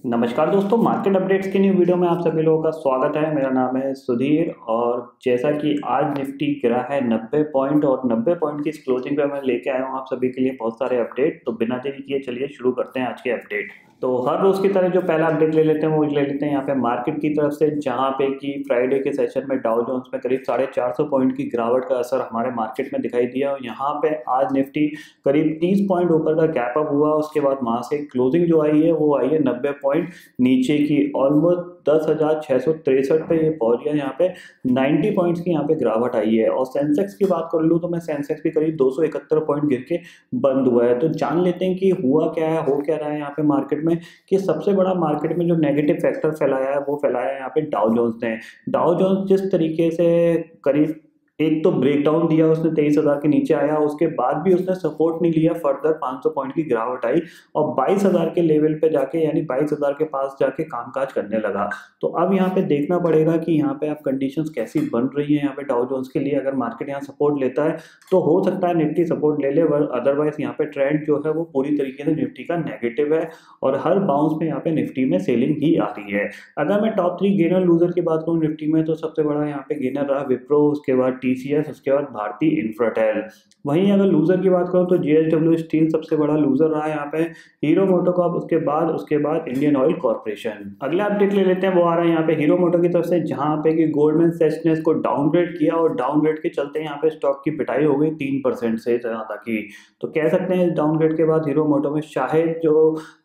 नमस्कार दोस्तों, market updates की न्यू वीडियो में आप सभी लोगों का स्वागत है। मेरा नाम है सुधीर और जैसा कि आज निफ्टी गिरा है 90 पॉइंट और 90 पॉइंट की इस क्लोजिंग पे मैं लेके आया हूँ आप सभी के लिए बहुत सारे अपडेट। तो बिना देरी किए चलिए शुरू करते हैं आज के अपडेट। तो हर रोज की तरह जो पहला अपडेट ले लेते हैं वो ले लेते हैं यहाँ पे मार्केट की तरफ से, जहाँ पे कि फ्राइडे के सेशन में डाउ जोन्स में करीब 450 पॉइंट की गिरावट का असर हमारे मार्केट में दिखाई दिया और यहाँ पे आज निफ्टी करीब 30 पॉइंट ऊपर का गैप अप हुआ। उसके बाद वहां से क्लोजिंग जो आई है वो आई है 90 पॉइंट नीचे की, ऑलमोस्ट 10,663 पे ये पहुंच गया। यहाँ पे 90 पॉइंट्स की यहाँ पे गिरावट आई है। और सेंसेक्स की बात कर लूँ तो मैं सेंसेक्स भी करीब 271 पॉइंट गिर के बंद हुआ है। तो जान लेते हैं कि हुआ क्या है, हो क्या रहा है यहाँ पे मार्केट में। कि सबसे बड़ा मार्केट में जो नेगेटिव फैक्टर फैलाया है वो फैलाया है यहाँ पे डाउ जोन्स ने। डाउ जोन्स जिस तरीके से करीब एक तो ब्रेकडाउन दिया उसने, 23,000 के नीचे आया, उसके बाद भी उसने सपोर्ट नहीं लिया, फर्दर 500 पॉइंट की गिरावट आई और 22,000 के लेवल पे जाके यानी 22,000 के पास जाके कामकाज करने लगा। तो अब यहाँ पे देखना पड़ेगा कि यहाँ पे अब कंडीशंस कैसी बन रही है यहाँ पे डाउ जोन्स के लिए। अगर मार्केट यहाँ सपोर्ट लेता है तो हो सकता है निफ्टी सपोर्ट ले ले, अदरवाइज यहाँ पे ट्रेंड जो है वो पूरी तरीके से निफ्टी का नेगेटिव है और हर बाउंस में यहाँ पे निफ्टी में सेलिंग ही आ रही है। अगर मैं टॉप 3 गेनर लूजर की बात करूँ निफ्टी में तो सबसे बड़ा यहाँ पे गेनर रहा विप्रो, उसके बाद टीसीएस, उसके बाद भारती इन्फ्राटेल। वहीं अगर लूजर की बात करूं तो जेएसडब्ल्यू स्टील सबसे बड़ा लूजर रहा है यहाँ पे, हीरो मोटोकॉर्प, उसके बाद इंडियन ऑयल कॉर्पोरेशन। अगला अपडेट ले लेते हैं, वो आ रहा है यहाँ पे हीरो मोटो की तरफ से, जहां पे कि गोल्डमैन सैच्स ने इसको डाउनग्रेड किया और डाउनग्रेड के चलते यहाँ पे स्टॉक की पिटाई हो गई 3% से ज्यादा की। तो कह सकते हैं इस डाउनग्रेड के बाद हीरो मोटो में शायद जो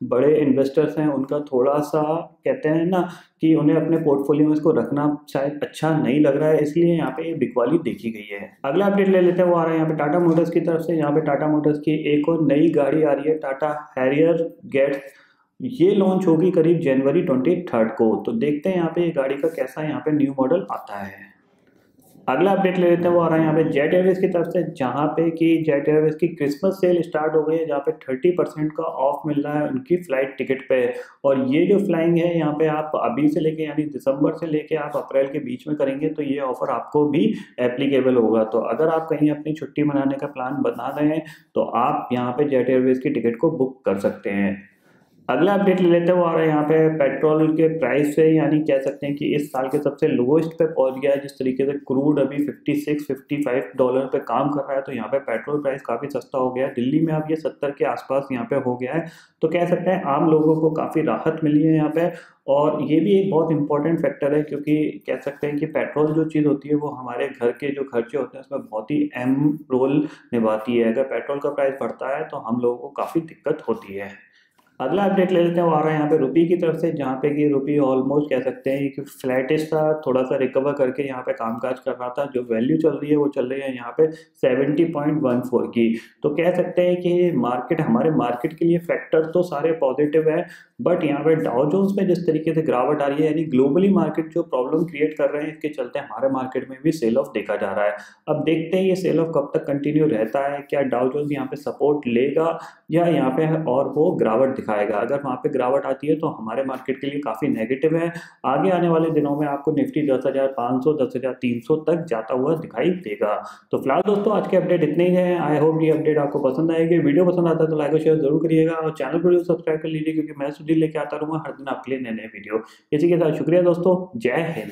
बड़े इन्वेस्टर्स हैं उनका थोड़ा सा कहते हैं ना कि उन्हें अपने पोर्टफोलियो में इसको रखना शायद अच्छा नहीं लग रहा है, इसलिए यहाँ पे बिकवाली देखी गई है। अगला अपडेट ले लेते हैं, वो आ रहा है यहाँ पे टाटा मोटर्स की तरफ से। यहाँ पे टाटा मोटर्स की एक और नई गाड़ी आ रही है, टाटा हैरियर गेट्स। ये लॉन्च होगी करीब जनवरी 23 को। तो देखते हैं यहाँ पे ये गाड़ी का कैसा यहाँ पे न्यू मॉडल आता है। अगला अपडेट ले लेते हैं, वो आ रहा है यहाँ पे जेट एयरवेज की तरफ से, जहाँ पे कि जेट एयरवेज की क्रिसमस सेल स्टार्ट हो गई है, जहाँ पे 30% का ऑफ मिल रहा है उनकी फ्लाइट टिकट पे। और ये जो फ्लाइंग है यहाँ पे आप अभी से लेके यानी दिसंबर से लेके आप अप्रैल के बीच में करेंगे तो ये ऑफर आपको भी एप्लीकेबल होगा। तो अगर आप कहीं अपनी छुट्टी मनाने का प्लान बना रहे हैं तो आप यहाँ पे जेट एयरवेज की टिकट को बुक कर सकते हैं। अगला अपडेट ले लेते हैं, वो आ रहा है यहाँ पे पेट्रोल के प्राइस से, यानी कह सकते हैं कि इस साल के सबसे लोएस्ट पे पहुंच गया है। जिस तरीके से क्रूड अभी $56-55 पे काम कर रहा है तो यहाँ पे पेट्रोल प्राइस काफ़ी सस्ता हो गया है। दिल्ली में अब ये 70 के आसपास यहाँ पे हो गया है। तो कह सकते हैं आम लोगों को काफ़ी राहत मिली है यहाँ पे। और ये भी एक बहुत इंपॉर्टेंट फैक्टर है क्योंकि कह सकते हैं कि पेट्रोल जो चीज़ होती है वो हमारे घर के जो खर्चे होते हैं उसमें बहुत ही अहम रोल निभाती है। अगर पेट्रोल का प्राइस बढ़ता है तो हम लोगों को काफ़ी दिक्कत होती है। अगला अपडेट ले लेते हैं, वो आ रहा है यहाँ पे रुपी की तरफ से, जहाँ पे कि रुपी ऑलमोस्ट कह सकते हैं कि फ्लैटिश था, थोड़ा सा रिकवर करके यहाँ पे कामकाज कर रहा था। जो वैल्यू चल रही है वो चल रही है यहाँ पे 70.14 की। तो कह सकते हैं कि मार्केट, हमारे मार्केट के लिए फैक्टर तो सारे पॉजिटिव है, बट यहाँ पे डाउ जोन्स में जिस तरीके से गिरावट आ रही है यानी ग्लोबली मार्केट जो प्रॉब्लम क्रिएट कर रहे हैं इसके चलते हमारे मार्केट में भी सेल ऑफ देखा जा रहा है। अब देखते हैं ये सेल ऑफ कब तक कंटिन्यू रहता है, क्या डाउ जोन्स यहाँ पे सपोर्ट लेगा या यहाँ पे और वो गिरावट दिखाएगा। अगर वहाँ पे गिरावट आती है तो हमारे मार्केट के लिए काफ़ी नेगेटिव है। आगे आने वाले दिनों में आपको निफ्टी 10,500 10,300 तक जाता हुआ दिखाई देगा। तो फिलहाल दोस्तों आज के अपडेट इतने ही है। आई होप ये अपडेट आपको पसंद आएगी। वीडियो पसंद आता है तो लाइक और शेयर जरूर करिएगा और चैनल को सब्सक्राइब कर लीजिए क्योंकि मैं सुधीर लेके आता रहूँगा हर दिन आपके लिए नए नए वीडियो। इसी के साथ शुक्रिया दोस्तों, जय हिंद।